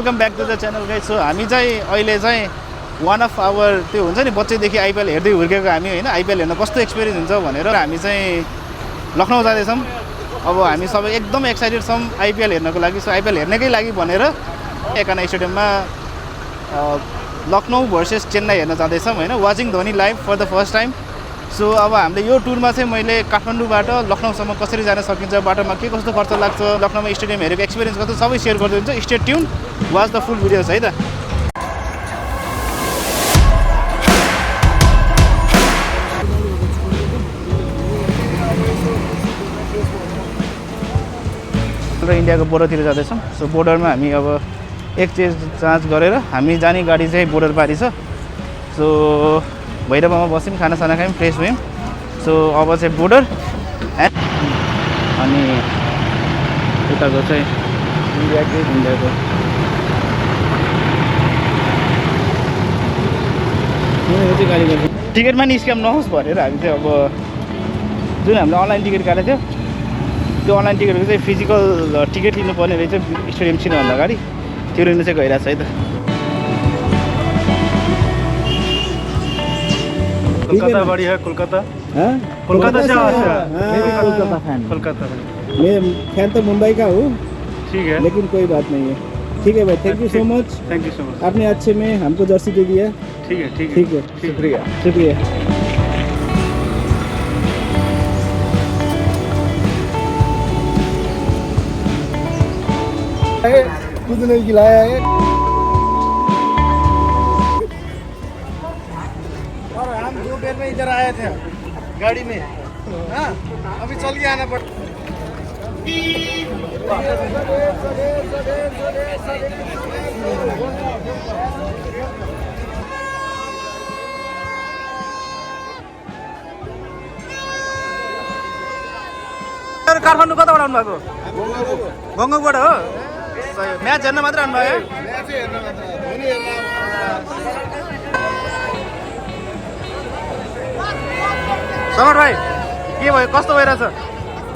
Welcome back to the channel guys. So हामी चाहिँ अहिले चाहिँ वान अफ आवर त्यो हुन्छ नि बच्चैदेखि आइपिएल हेर्दै हुर्केको हामी होइन, आइपिएल हेर्न कस्तो एक्सपिरियन्स हुन्छ भनेर हामी चाहिँ लखनऊ जाँदैछौँ। अब हामी सबै एकदम एक्साइटेड छौँ आइपिएल हेर्नको लागि। सो आइपिएल हेर्नकै लागि भनेर एकाना स्टेडियममा लखनऊ भर्सेस चेन्नई हेर्न जाँदैछौँ होइन, watching Dhoni live for the first time. So अब हामीले यो टुरमा चाहिँ मैले काठमाडौँबाट लखनऊसम्म कसरी जान सकिन्छ, बाटोमा के कस्तो खर्च लाग्छ, लखनऊमा स्टेडियम हेरेको एक्सपिरियन्स कस्तो सबै सेयर गरिदिन्छु। Stay tune, watch the full videos है त। र इन्डियाको बोर्डरतिर जाँदैछौँ। सो बोर्डरमा हामी अब एक चेज जाँच गरेर हामी जाने गाडी चाहिँ बोर्डर पारी छ। सो भैरवमा बस्यौँ, खानासाना खायौँ, फ्रेस भयौँ। सो अब चाहिँ बोर्डर अनि उताको चाहिँ इन्डियाको टिकटमा नि स्क्याम नहोस् भनेर हामी चाहिँ अब जुन हामीले अनलाइन टिकट काटेको थियो त्यो अनलाइन टिकटको चाहिँ फिजिकल टिकट लिनुपर्ने रहेछ स्टेडियम छिर्नुभन्दा अगाडि, त्यो लिनु चाहिँ गइरहेको छ है त। कोलकाता बड़ी है, कोलकाता कोलकाता से मैं भी कोलकाता फैन। कोलकाता मैं फैन तो मुंबई का हूँ, ठीक है, लेकिन कोई बात नहीं है। ठीक है भाई, thank you so much. Thank you so much, आपने अच्छे में हमको जर्सी दे दिया। ठीक है ठीक है ठीक है, शुक्रिया शुक्रिया। कुछ नहीं खिलाया है और हम 2 बेर में इधर आए थे गाड़ी में। हाँ, अभी चल के आना पड़ता। काठमाडौँ कताबाट आउनुभएको? गङ्गाबाट हो। म्याच हेर्न मात्रै आउनुभयो? समर भाइ के भयो, कस्तो भइरहेछ?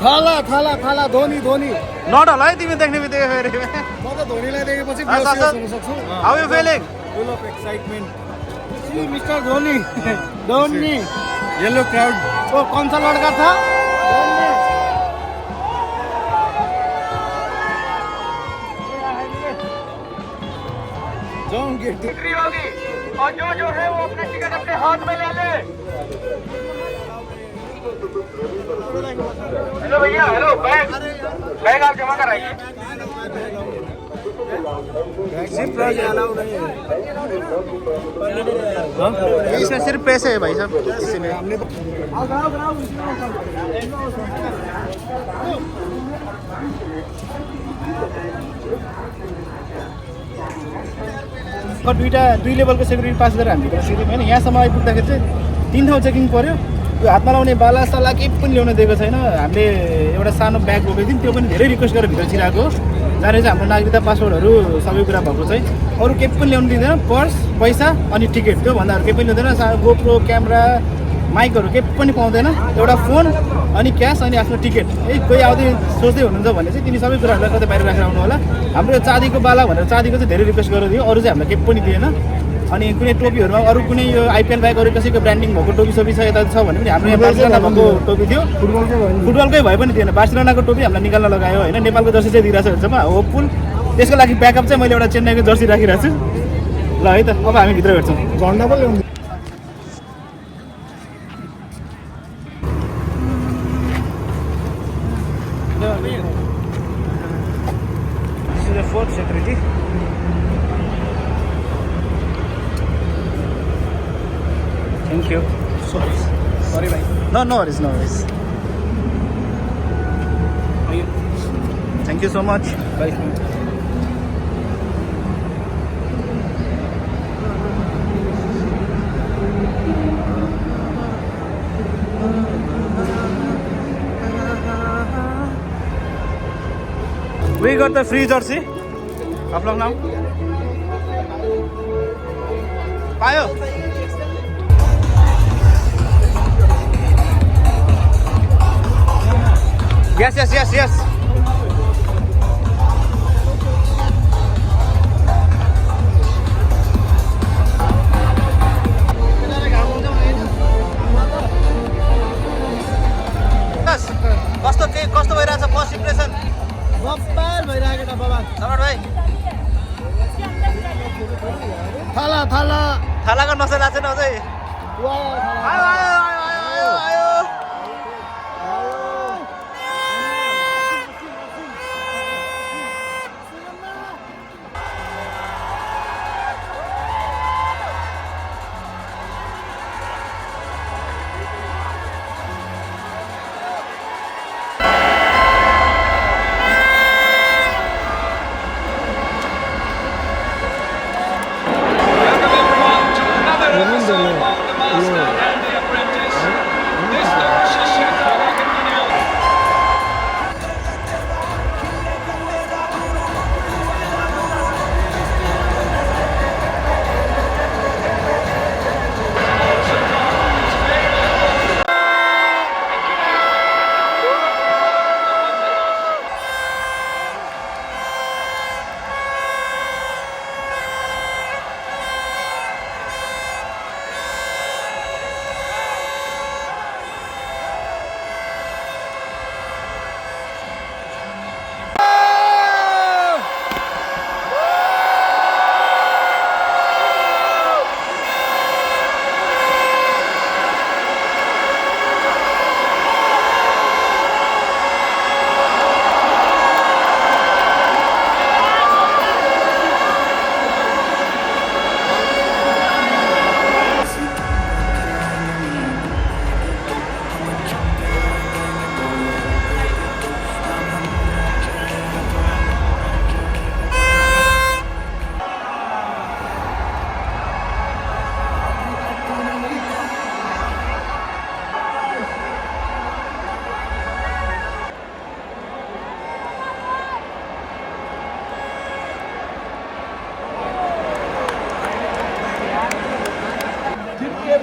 थाला थाला थाला धोनी धोनी नडल है तिमी देख्ने बित्तिकै फेरि। म त धोनीलाई देखेपछि बेहोस हुन सक्छु। How you feeling? Full of excitement. See mister Dhoni Dhoni yellow crowd. वो कौन सा लड़का था? बिक्री होगी और जो है वो अपने टिकट अपने हाथ में ले ले। हेलो भैया, हेलो बैग बैग आप जमा कराइए। इसमें सिर्फ पैसे है भाई साहब, इसी में। दुई लेभलको सेक्युरिटी पास गरेर हामी सिक्यौँ होइन। यहाँसम्म आइपुग्दाखेरि चाहिँ 3 ठाउँ चेकिङ पऱ्यो। त्यो हातमा लाउने बाला साला केही पनि ल्याउन दिएको छैन। हामीले एउटा सानो ब्याग बोकेको थियौँ, त्यो पनि धेरै रिक्वेस्ट गरेर भित्र छिराएको हो। जहाँनिर चाहिँ हाम्रो नागरिकता पासपोर्टहरू सबै कुरा भएको चाहिँ अरू केही पनि ल्याउनु दिँदैन। पर्स, पैसा अनि टिकट, त्योभन्दा अरू केही पनि ल्याउँदैन। गोप्रो, क्यामेरा, माइकहरू केही पनि पाउँदैन। एउटा फोन अनि क्यास अनि आफ्नो टिकट। कोही आउँदै सोच्दै हुनुहुन्छ भने चाहिँ तिनी सबै कुराहरूलाई कतै बाहिर राखेर आउनु होला। हाम्रो चाँदीको बाला भनेर चाँदीको चाहिँ धेरै रिक्वेस्ट गरेर दियो, अरू चाहिँ हामीलाई केही पनि दिएन। अनि कुनै टोपीहरूमा अरू कुनै यो आइपिएल बाहेक अरू कसैको ब्रान्डिङ भएको टोपी सोपी छ यता छ भने पनि हाम्रो यहाँ बार्सिलोना भएको टोपी थियो, फुटबलकै भए पनि थिएन। बार्सिलोनाको टोपी हामीलाई निकाल्न लगायो होइन। नेपालको जर्सी चाहिँ दिइरहेको छ भन्छमा होपफुल। त्यसको लागि ब्याकअप चाहिँ मैले एउटा चेन्नईको जर्सी राखिरहेको छु। ल है त, अब हामी भित्र भेट्छौँ। झन्डा पनि ल्याउनु। This is the 4th security. Thank you. Sorry, bhai. No worries, no worries. Thank you so much. Bye. We got the free jersey of Lucknow. पायो? Yes. थाला थाला थालाको नसा लाग्छ न अझै आयो आयो आयो आयो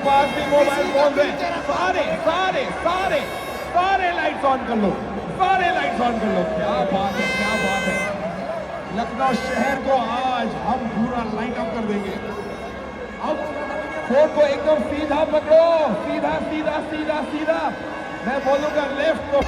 पास भी मोबाइल फोन है सारे सारे सारे सारे लाइट्स ऑन कर लो सारे लाइट्स ऑन कर लो क्या बात है क्या बात है लखनऊ शहर को आज हम पूरा लाइट अप कर देंगे अब फोन को एकदम सीधा पकड़ो सीधा सीधा सीधा सीधा मैं बोलूंगा लेफ्ट को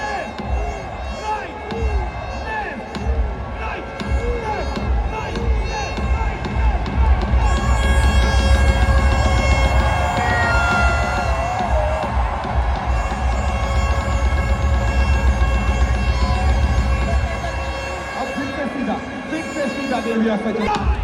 देविया सचिन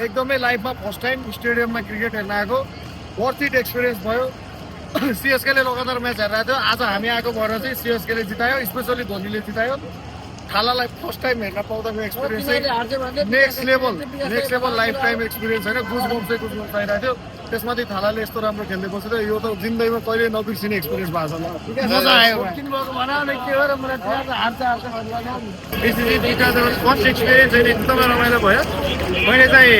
एकदमै लाइफमा फर्स्ट टाइम स्टेडियममा क्रिकेट हेर्न आएको वर्थ इट एक्सपिरियन्स भयो। सिएसकेले लगातार म्याच हेरिरहेको थियो, आज हामी आएको भएर चाहिँ सिएसकेले जितायो, स्पेसली धोनीले जितायो। थालालाई फर्स्ट टाइम हेर्न पाउँदाको एक्सपिरियन्स चाहिँ next level life time experience होइन। गुजबम्स आइरहेको थियो, त्यसमाथि थालाले यस्तो राम्रो खेल्दै बसेर यो त जिन्दगीमा कहिले नबिर्सिने एक्सपिरियन्स भएको छ। मजा आयो। फर्स्ट एक्सपिरियन्स होइन, एकदमै रमाइलो भयो। मैले चाहिँ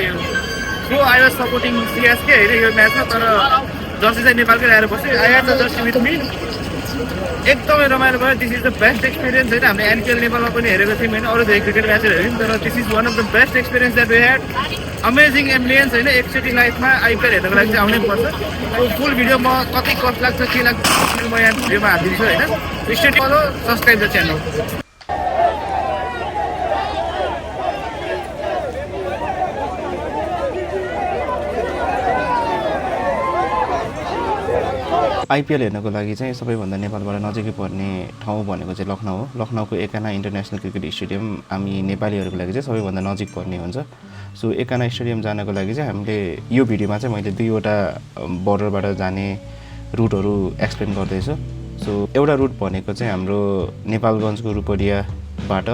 so I was supporting CSK होइन यो म्याचमा, तर जर्सी चाहिँ नेपालकै ल्याएर बस्यो। I have the Jersey with me. एकदमै रमाइलो भयो। This is the best experience होइन। हामीले एनपिएल नेपालमा पनि हेरेको थियौँ होइन, अरू धेरै क्रिकेट म्याचहरू हेऱ्यौँ, तर this is one of the best experience that we had. Amazing ambience होइन। एकचोटि लाइफमा आइपिएल हेर्नको लागि चाहिँ आउनै पर्छ। फुल भिडियो म कति कस्ट लाग्छ के लाग्छ म यहाँ भिडियोमा हालिदिन्छु होइन। Stay follow, subscribe the channel. IPL हेर्नको लागि चाहिँ सबैभन्दा नेपालबाट नजिकै पर्ने ठाउँ भनेको चाहिँ लखनऊ हो। लखनऊको एकाना इन्टरनेसनल क्रिकेट स्टेडियम हामी नेपालीहरूको लागि चाहिँ सबैभन्दा नजिक पर्ने हुन्छ। सो एकाना स्टेडियम जानको लागि चाहिँ हामीले यो भिडियोमा चाहिँ मैले 2वटा बोर्डरबाट जाने रुटहरू एक्सप्लेन गर्दैछु। सो एउटा रुट भनेको चाहिँ हाम्रो नेपालगञ्जको रुपडियाबाट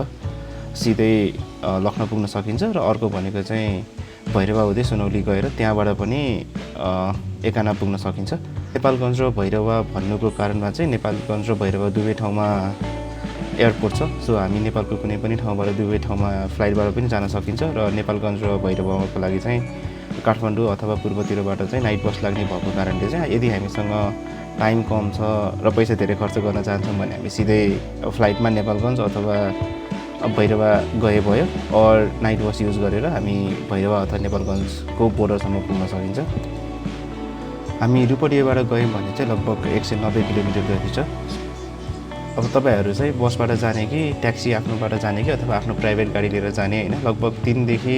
सिधै लखनऊ पुग्न सकिन्छ, र अर्को भनेको चाहिँ भैरवा हुँदै सुनौली गएर त्यहाँबाट पनि एकाना पुग्न सकिन्छ। नेपालगञ्ज र भैरवा भन्नुको कारणमा चाहिँ नेपालगञ्ज र भैरवा दुवै ठाउँमा एयरपोर्ट छ। सो हामी नेपालको कुनै पनि ठाउँबाट दुवै ठाउँमा फ्लाइटबाट पनि जान सकिन्छ, र नेपालगञ्ज र भैरवाको लागि चाहिँ काठमाडौँ अथवा पूर्वतिरबाट चाहिँ नाइट बस लाग्ने भएको कारणले चाहिँ यदि हामीसँग टाइम कम छ र पैसा धेरै खर्च गर्न चाहन्छौँ भने हामी सिधै फ्लाइटमा नेपालगञ्ज अथवा भैरवा गए भयो, और नाइट बस युज गरेर हामी भैरवा अथवा नेपालगञ्जको बोर्डरसम्म पुग्न सकिन्छ। हामी रुपडियाबाट गयौँ भने चाहिँ लगभग 190 किलोमिटर जति छ। अब तपाईँहरू चाहिँ बसबाट जाने कि ट्याक्सी आफ्नोबाट जाने कि अथवा आफ्नो प्राइभेट गाडी लिएर जाने होइन, लगभग 3देखि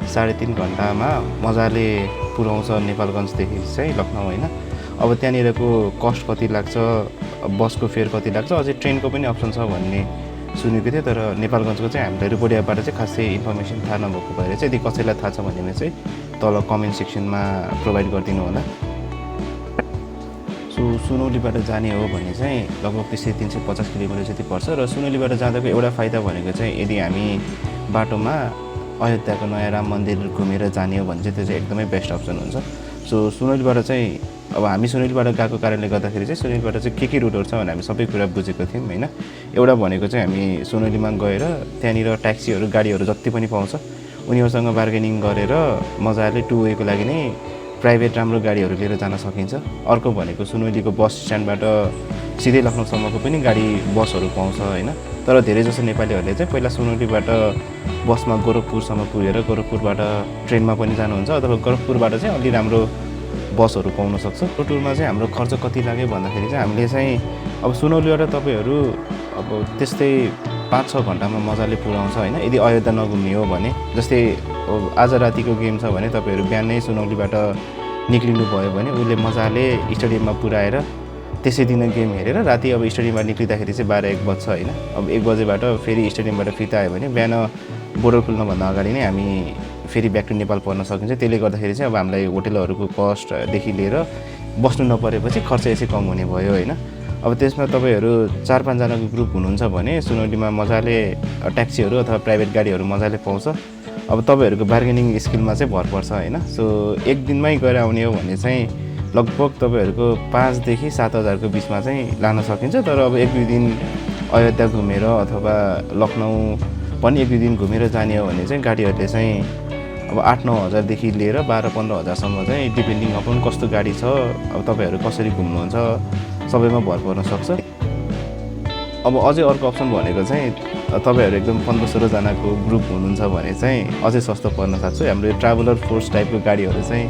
3.5 घन्टामा मजाले पुर्याउँछ नेपालगञ्जदेखि चाहिँ लखनऊ होइन। अब त्यहाँनिरको कस्ट कति लाग्छ, बसको फेयर कति लाग्छ, अझै ट्रेनको पनि अप्सन छ भन्ने सुनेको थिएँ, तर नेपालगञ्जको चाहिँ हामीलाई रुपडियाबाट चाहिँ खासै इन्फर्मेसन थाहा नभएको भएर चाहिँ यदि कसैलाई थाहा छ भने चाहिँ तल कमेन्ट सेक्सनमा प्रोभाइड गरिदिनु होला। सो सुनौलीबाट जाने हो भने चाहिँ लगभग त्यस्तै 350 किलोमिटर जति पर्छ, र सुनौलीबाट जाँदाको एउटा फाइदा भनेको चाहिँ यदि हामी बाटोमा अयोध्याको नयाँ राम मन्दिर घुमेर जाने हो भने चाहिँ त्यो चाहिँ एकदमै बेस्ट अप्सन हुन्छ। सो सुनौलीबाट चाहिँ अब हामी सुनौलीबाट गएको कारणले गर्दाखेरि चाहिँ सुनौलीबाट चाहिँ के रुटहरू छ भने हामी सबै कुरा बुझेको थियौँ होइन। एउटा भनेको चाहिँ हामी सुनौलीमा गएर त्यहाँनिर ट्याक्सीहरू गाडीहरू जति पनि पाउँछ उनीहरूसँग बार्गेनिङ गरेर मजाले 2 वेको लागि नै प्राइभेट राम्रो गाडीहरू लिएर जान सकिन्छ। अर्को भनेको सुनौलीको बस स्ट्यान्डबाट सिधै लखनऊसम्मको पनि गाडी बसहरू पाउँछ होइन। तर धेरैजसो नेपालीहरूले चाहिँ पहिला सुनौलीबाट बसमा गोरखपुरसम्म पुगेर गोरखपुरबाट ट्रेनमा पनि जानुहुन्छ, अथवा गोरखपुरबाट चाहिँ अलि राम्रो बसहरू पाउन सक्छ। टोटलमा चाहिँ हाम्रो खर्च कति लाग्यो भन्दाखेरि चाहिँ हामीले चाहिँ अब सुनौलीबाट तपाईँहरू अब त्यस्तै 5-6 घन्टामा मजाले पुर्याउँछ होइन, यदि अयोध्या नघुम्ने हो भने। जस्तै आज रातिको गेम छ भने तपाईँहरू बिहानै सुनौलीबाट निक्लिनु भयो भने उसले मजाले स्टेडियममा पुऱ्याएर त्यसै दिन गेम हेरेर राति अब स्टेडियमबाट निक्लिँदाखेरि चाहिँ 12-1 बज्छ होइन। अब 1 बजेबाट फेरि स्टेडियमबाट फिर्ता आयो भने बिहान बोर्डर खुल्नुभन्दा अगाडि नै हामी फेरि ब्याक टु नेपाल पर्न सकिन्छ। त्यसले गर्दाखेरि चाहिँ अब हामीलाई होटेलहरूको कस्टदेखि लिएर बस्नु नपरेपछि खर्च यसै कम हुने भयो होइन। अब त्यसमा तपाईँहरू 4-5 जनाको ग्रुप हुनुहुन्छ भने सुनौलीमा मजाले ट्याक्सीहरू अथवा प्राइभेट गाडीहरू मजाले पाउँछ। अब तपाईँहरूको बार्गेनिङ स्किलमा चाहिँ भर पर्छ होइन। सो एक दिनमै गएर आउने हो भने चाहिँ लगभग तपाईँहरूको 5,000 से 7,000को बिचमा चाहिँ लान सकिन्छ। तर अब 1-2 दिन अयोध्या घुमेर अथवा लखनऊ पनि 1-2 दिन घुमेर जाने हो भने चाहिँ गाडीहरूले चाहिँ अब 8-9 हजारदेखि लिएर 12-15 हजारसम्म चाहिँ डिपेन्डिङ अपन कस्तो गाडी छ, अब तपाईँहरू कसरी घुम्नुहुन्छ सबैमा भर पर्न सक्छ। अब अझै अर्को अप्सन भनेको चाहिँ तपाईँहरू एकदम 15-16 जनाको ग्रुप हुनुहुन्छ भने चाहिँ अझै सस्तो पर्न सक्छ। हाम्रो ट्राभलर फोर्स टाइपको गाडीहरू चाहिँ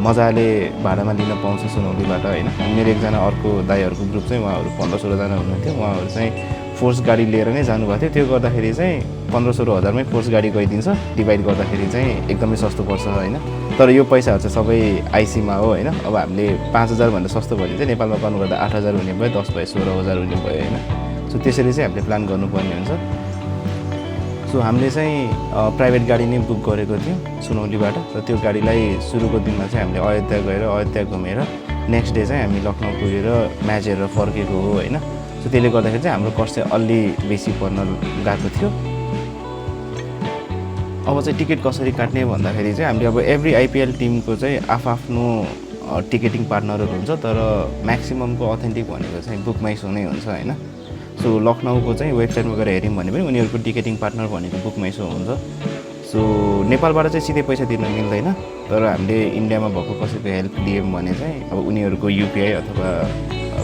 मजाले भाडामा लिन पाउँछ सुनौलीबाट होइन। मेरो एकजना अर्को दाइहरूको ग्रुप चाहिँ उहाँहरू 15-16 जना हुनुहुन्थ्यो, उहाँहरू चाहिँ फोर्स गाडी लिएर नै जानुभएको थियो। त्यो गर्दाखेरि चाहिँ 15-16 हजारमै फोर्स गाडी गइदिन्छ, डिभाइड गर्दाखेरि चाहिँ एकदमै सस्तो पर्छ होइन। तर यो पैसाहरू चाहिँ सबै आइसीमा हो होइन। अब हामीले 5,000 भन्दा सस्तो भने चाहिँ नेपालमा गर्नु गर्दा 8,000 हुने भयो, 10 भयो, 16,000 हुने भयो होइन। सो त्यसरी चाहिँ हामीले प्लान गर्नुपर्ने हुन्छ। सो सो हामीले चाहिँ प्राइभेट गाडी नै बुक गरेको थियौँ सुनौलीबाट र त्यो गाडीलाई सुरुको दिनमा चाहिँ हामीले अयोध्या गएर अयोध्या घुमेर नेक्स्ट डे चाहिँ हामी लखनऊ पुगेर म्याच हेरेर फर्केको हो होइन। सो त्यसले गर्दाखेरि चाहिँ हाम्रो कस्ट चाहिँ अलि बेसी पर्न गएको थियो। अब चाहिँ टिकट कसरी काट्ने भन्दाखेरि चाहिँ हामीले अब एभ्री आइपिएल टिमको चाहिँ आफ्नो टिकेटिङ पार्टनरहरू हुन्छ, तर म्याक्सिममको अथेन्टिक भनेको चाहिँ बुक माई सो नै हुन्छ होइन। सो लखनऊको चाहिँ वेबसाइटमा गएर हेऱ्यौँ भने पनि उनीहरूको टिकेटिङ पार्टनर भनेको बुक माई सो हुन्छ। सो नेपालबाट चाहिँ सिधै पैसा तिर्न मिल्दैन, तर हामीले इन्डियामा भएको कसैको हेल्प लियौँ भने चाहिँ अब उनीहरूको युपिआई अथवा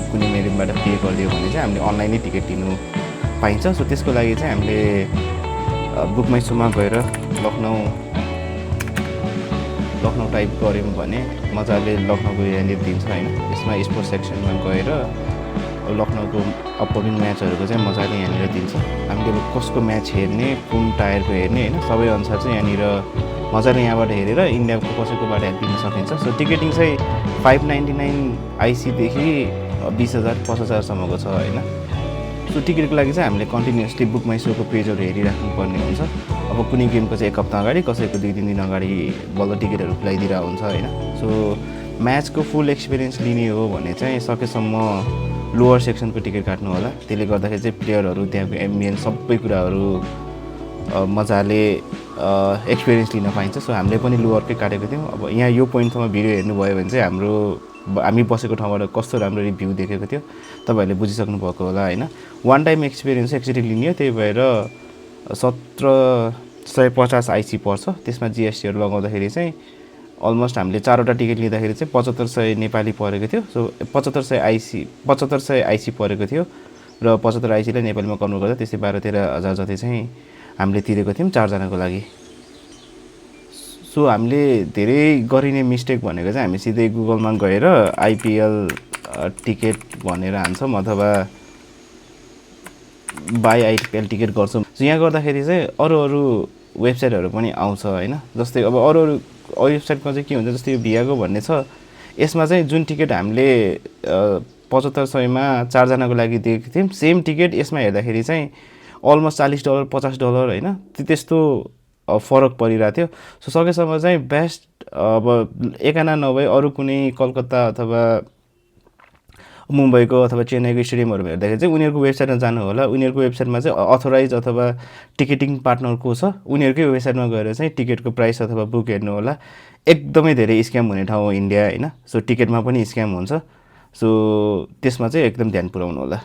कुनै मेडियमबाट पे गरिदियो भने चाहिँ हामीले अनलाइनै टिकट लिनु पाइन्छ। सो त्यसको लागि चाहिँ हामीले बुक माई सोमा गएर लखनऊ टाइप गऱ्यौँ भने मजाले लखनऊको यहाँनिर दिन्छ होइन। यसमा स्पोर्ट्स सेक्सनमा गएर लखनऊको अपकमिङ म्याचहरूको चाहिँ मजाले यहाँनिर दिन्छ। हामीले अब कसको म्याच हेर्ने, कुन टायरको हेर्ने होइन, सबै अनुसार चाहिँ यहाँनिर मजाले यहाँबाट हेरेर इन्डियाको कसैकोबाट हेल्प लिन सकिन्छ। सो टिकेटिङ चाहिँ 599 आइसीदेखि 20,000 50,000सम्मको छ होइन। सो टिकटको लागि चाहिँ हामीले कन्टिन्युसली बुक माई सोको पेजहरू हेरिराख्नु पर्ने हुन्छ। अब कुनै गेमको चाहिँ 1 हप्ता अगाडि, कसैको 2-3 दिन अगाडि बल्ल टिकटहरू खुलाइदिएर हुन्छ होइन। सो म्याचको फुल एक्सपिरियन्स लिने हो भने चाहिँ सकेसम्म लोवर सेक्सनको टिकट काट्नु होला। त्यसले गर्दाखेरि चाहिँ प्लेयरहरू, त्यहाँको एम्बियन्स सबै कुराहरू मजाले एक्सपिरियन्स लिन पाइन्छ। सो हामीले पनि लोवरकै काटेको थियौँ। अब यहाँ यो पोइन्टसम्म भिडियो हेर्नुभयो भने चाहिँ हामी बसेको ठाउँबाट कस्तो राम्रो भ्यू देखेको थियो तपाईँहरूले बुझिसक्नु भएको होला होइन। वान टाइम एक्सपिरियन्स एकचोटि लिने हो, त्यही भएर 1750 आइसी पर्छ। त्यसमा जिएसटीहरू लगाउँदाखेरि चाहिँ अलमोस्ट हामीले 4वटा टिकट लिँदाखेरि चाहिँ 7500 नेपाली परेको थियो। सो 7500 आइसी परेको थियो र 75 आइसीलाई नेपालीमा कन्भर्ट गर्दा त्यस्तै 12-13 हजार जति चाहिँ हामीले तिरेको थियौँ 4 जनाको लागि। सो हामीले धेरै गरिने मिस्टेक भनेको चाहिँ हामी सिधै गुगलमा गएर आइपिएल टिकट भनेर हान्छौँ अथवा बाई आइपिएल टिकट गर्छौँ। सो यहाँ गर्दाखेरि चाहिँ अरू वेबसाइटहरू पनि आउँछ होइन। जस्तै अब अरू वेबसाइटमा चाहिँ के हुन्छ, जस्तै यो भियागो भन्ने छ, यसमा चाहिँ जुन टिकट हामीले 7500मा 4 जनाको लागि दिएको थियौँ, सेम टिकट यसमा हेर्दाखेरि चाहिँ अलमोस्ट $40 $50 होइन, त्यस्तो फरक परिरहेको थियो। सो सकेसम्म चाहिँ बेस्ट अब एकाना नभए अरू कुनै कलकत्ता अथवा मुम्बईको अथवा चेन्नईको स्टेडियमहरू हेर्दाखेरि चाहिँ उनीहरूको वेबसाइटमा जानु होला। उनीहरूको वेबसाइटमा चाहिँ अथोराइज अथवा टिकटिङ पार्टनर को छ, उनीहरूकै वेबसाइटमा गएर चाहिँ टिकटको प्राइस अथवा बुक हेर्नु होला। एकदमै धेरै स्क्याम हुने ठाउँ हो इन्डिया होइन। सो टिकटमा पनि स्क्याम हुन्छ। सो त्यसमा चाहिँ एकदम ध्यान पुर्याउनु होला।